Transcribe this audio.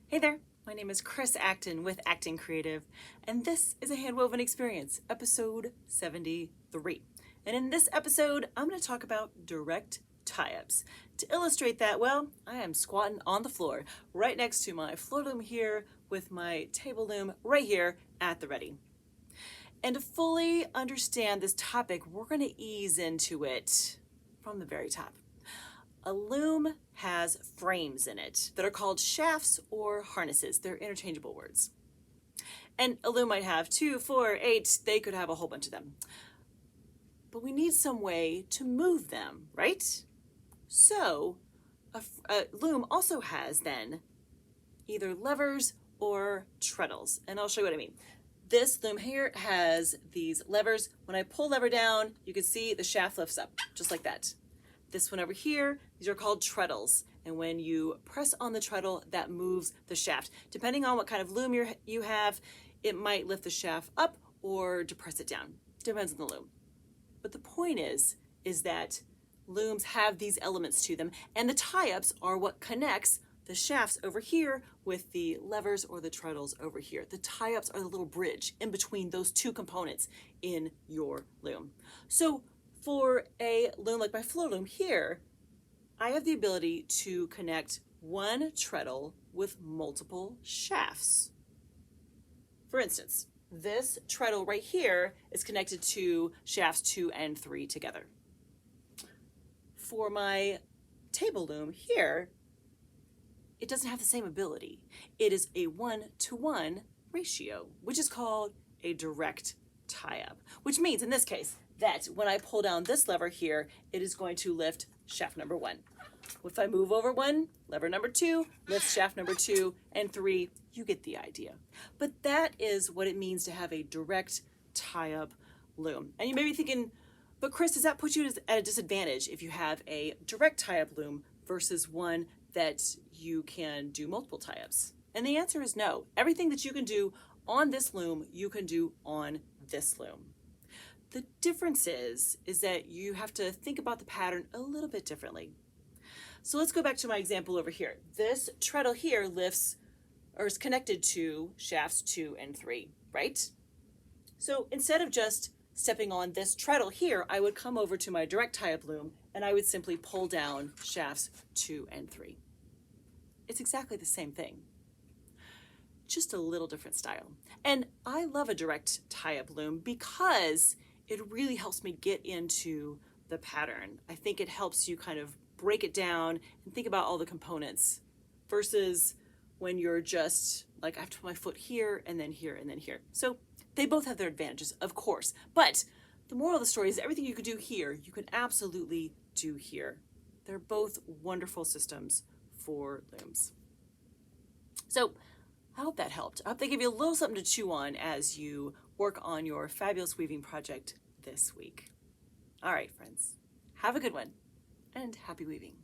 Hey there, my name is Chris Acton with Acton Creative, and this is A Handwoven Experience, episode 73. And in this episode, I'm going to talk about direct tie-ups. To illustrate that, well, I am squatting on the floor, right next to my floor loom here with my table loom right here at the ready. And to fully understand this topic, we're going to ease into it from the very top. A loom has frames in it that are called shafts or harnesses. They're interchangeable words. And a loom might have 2, 4, 8, they could have a whole bunch of them. But we need some way to move them, right? So a loom also has then either levers or treadles. And I'll show you what I mean. This loom here has these levers. When I pull lever down, you can see the shaft lifts up, just like that. This one over here, these are called treadles. And when you press on the treadle, that moves the shaft. Depending on what kind of loom you have, it might lift the shaft up or depress it down. Depends on the loom. But the point is that looms have these elements to them, and the tie-ups are what connects the shafts over here with the levers or the treadles over here. The tie-ups are the little bridge in between those two components in your loom. So for a loom like my floor loom here, I have the ability to connect one treadle with multiple shafts. For instance, this treadle right here is connected to shafts 2 and 3 together. For my table loom here, it doesn't have the same ability. It is a 1-to-1 ratio, which is called a direct tie-up, which means in this case that when I pull down this lever here, it is going to lift shaft number 1. If I move over 1, lever number 2 lifts shaft number 2 and 3. You get the idea. But that is what it means to have a direct tie-up loom. And you may be thinking, but Chris, does that put you at a disadvantage if you have a direct tie-up loom versus one that you can do multiple tie-ups? And the answer is no. Everything that you can do on this loom, you can do on this loom. The difference is that you have to think about the pattern a little bit differently. So let's go back to my example over here. This treadle here lifts or is connected to shafts 2 and 3, right? So instead of just stepping on this treadle here, I would come over to my direct tie-up loom and I would simply pull down shafts 2 and 3. It's exactly the same thing, just a little different style. And I love a direct tie-up loom because it really helps me get into the pattern. I think it helps you kind of break it down and think about all the components versus when you're just like, I have to put my foot here and then here and then here. So they both have their advantages, of course, but the moral of the story is everything you can do here, you can absolutely do here. They're both wonderful systems for looms. So I hope that helped. I hope they give you a little something to chew on as you work on your fabulous weaving project this week. All right, friends, have a good one and happy weaving.